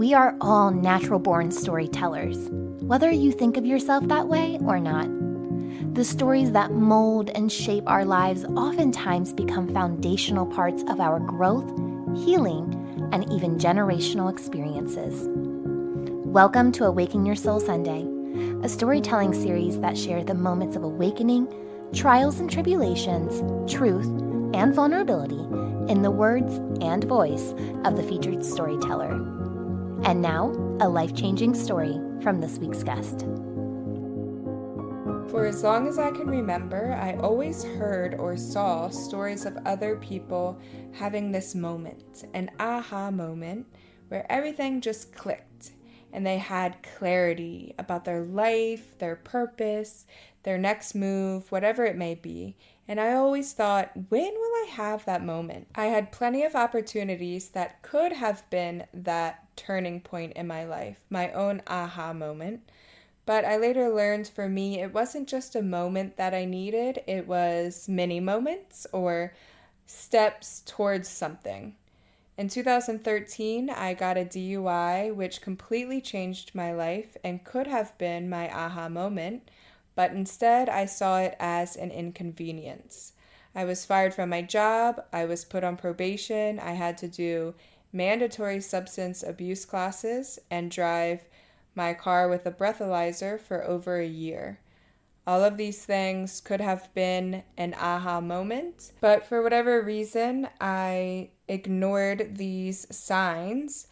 We are all natural-born storytellers, whether you think of yourself that way or not. The stories that mold and shape our lives oftentimes become foundational parts of our growth, healing, and even generational experiences. Welcome to Awaken Your Soul Sunday, a storytelling series that shares the moments of awakening, trials and tribulations, truth, and vulnerability in the words and voice of the featured storyteller. And now, a life-changing story from this week's guest. For as long as I can remember, I always heard or saw stories of other people having this moment, an aha moment, where everything just clicked and they had clarity about their life, their purpose, their next move, whatever it may be. And I always thought, when will I have that moment? I had plenty of opportunities that could have been that turning point in my life, my own aha moment. But I later learned for me, it wasn't just a moment that I needed, it was many moments or steps towards something. In 2013, I got a DUI, which completely changed my life and could have been my aha moment, but instead I saw it as an inconvenience. I was fired from my job, I was put on probation, I had to do mandatory substance abuse classes and drive my car with a breathalyzer for over a year. All of these things could have been an aha moment, but for whatever reason, I ignored these signs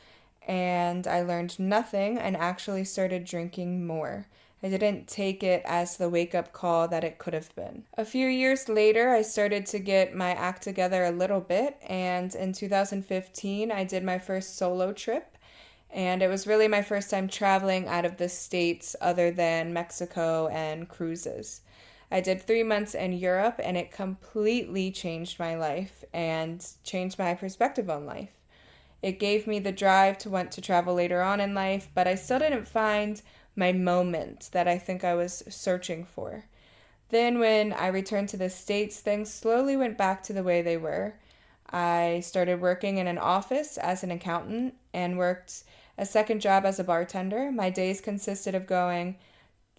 and I learned nothing and actually started drinking more. I didn't take it as the wake-up call that it could have been. A few years later, I started to get my act together a little bit, and in 2015, I did my first solo trip. And it was really my first time traveling out of the States other than Mexico and cruises. I did 3 months in Europe and it completely changed my life and changed my perspective on life. It gave me the drive to want to travel later on in life, but I still didn't find my moment that I think I was searching for. Then when I returned to the States, things slowly went back to the way they were. I started working in an office as an accountant and worked a second job as a bartender. My days consisted of going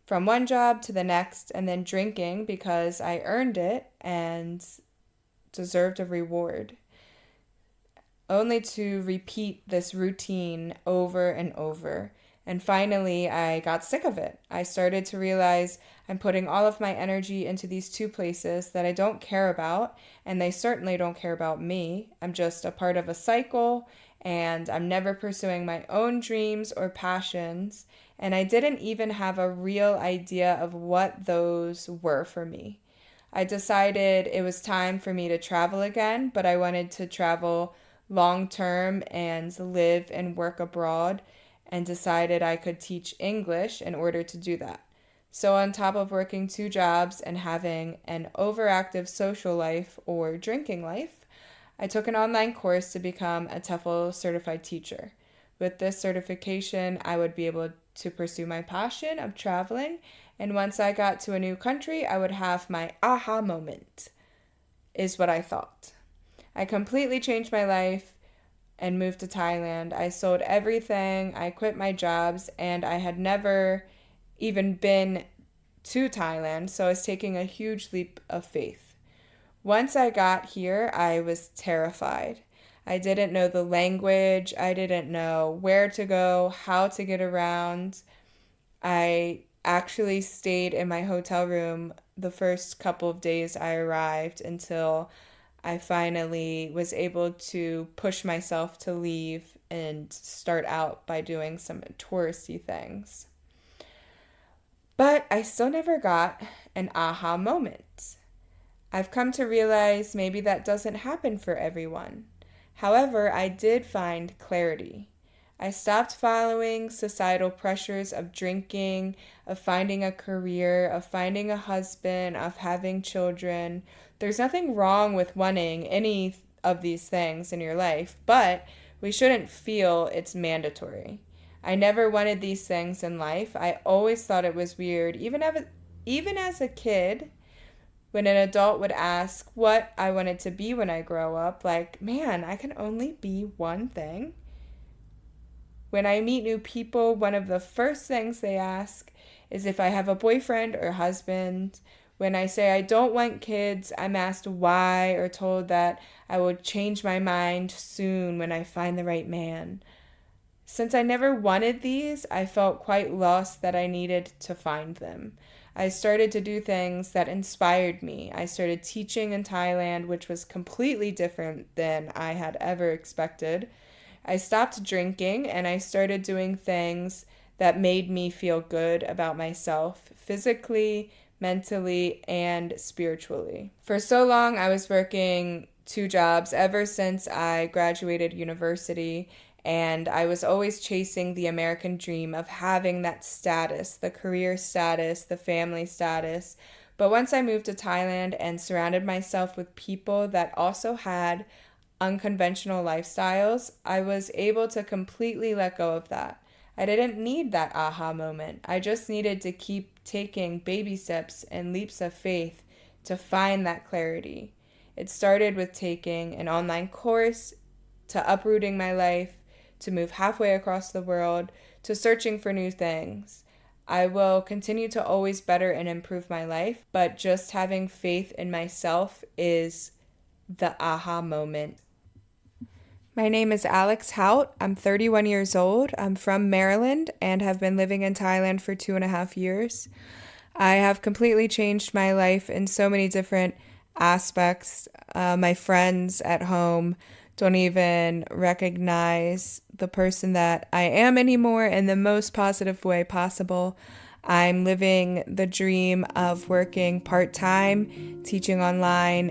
from one job to the next and then drinking because I earned it and deserved a reward, only to repeat this routine over and over. And finally, I got sick of it. I started to realize I'm putting all of my energy into these two places that I don't care about, and they certainly don't care about me. I'm just a part of a cycle, and I'm never pursuing my own dreams or passions, and I didn't even have a real idea of what those were for me. I decided it was time for me to travel again, but I wanted to travel long term and live and work abroad, and decided I could teach English in order to do that. So on top of working 2 jobs and having an overactive social life or drinking life, I took an online course to become a TEFL certified teacher. With this certification, I would be able to pursue my passion of traveling, and once I got to a new country, I would have my aha moment, is what I thought. I completely changed my life and moved to Thailand. I sold everything, I quit my jobs, and I had never even been to Thailand, so I was taking a huge leap of faith. Once I got here, I was terrified. I didn't know the language, I didn't know where to go, how to get around. I actually stayed in my hotel room the first couple of days I arrived until I finally was able to push myself to leave and start out by doing some touristy things. But I still never got an aha moment. I've come to realize maybe that doesn't happen for everyone. However, I did find clarity. I stopped following societal pressures of drinking, of finding a career, of finding a husband, of having children. There's nothing wrong with wanting any of these things in your life, but we shouldn't feel it's mandatory. I never wanted these things in life. I always thought it was weird, even as a kid, when an adult would ask what I wanted to be when I grow up, like, man, I can only be one thing. When I meet new people, one of the first things they ask is if I have a boyfriend or husband. When I say I don't want kids, I'm asked why or told that I will change my mind soon when I find the right man. Since I never wanted these, I felt quite lost that I needed to find them. I started to do things that inspired me. I started teaching in Thailand, which was completely different than I had ever expected. I stopped drinking and I started doing things that made me feel good about myself, physically, mentally, and spiritually. For so long, I was working 2 jobs ever since I graduated university, and I was always chasing the American dream of having that status, the career status, the family status. But once I moved to Thailand and surrounded myself with people that also had unconventional lifestyles, I was able to completely let go of that. I didn't need that aha moment. I just needed to keep taking baby steps and leaps of faith to find that clarity. It started with taking an online course, to uprooting my life, to move halfway across the world, to searching for new things. I will continue to always better and improve my life, but just having faith in myself is the aha moment. My name is Alex Haut. I'm 31 years old. I'm from Maryland and have been living in Thailand for 2.5 years. I have completely changed my life in so many different aspects. My friends at home don't even recognize the person that I am anymore in the most positive way possible. I'm living the dream of working part-time, teaching online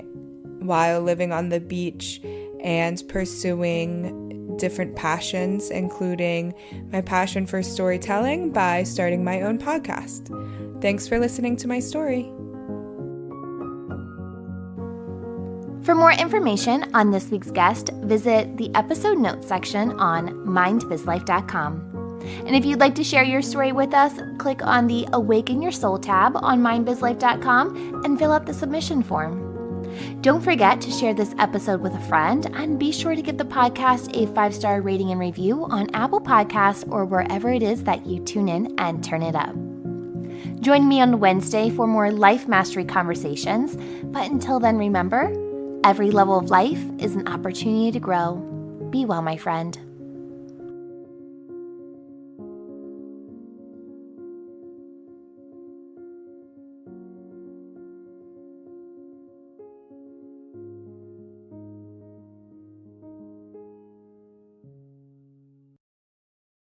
while living on the beach and pursuing different passions, including my passion for storytelling by starting my own podcast. Thanks for listening to my story. For more information on this week's guest, visit the episode notes section on mindbizlife.com. And if you'd like to share your story with us, click on the Awaken Your Soul tab on mindbizlife.com and fill out the submission form. Don't forget to share this episode with a friend and be sure to give the podcast a 5-star rating and review on Apple Podcasts or wherever it is that you tune in and turn it up. Join me on Wednesday for more life mastery conversations, but until then, remember, every level of life is an opportunity to grow. Be well, my friend.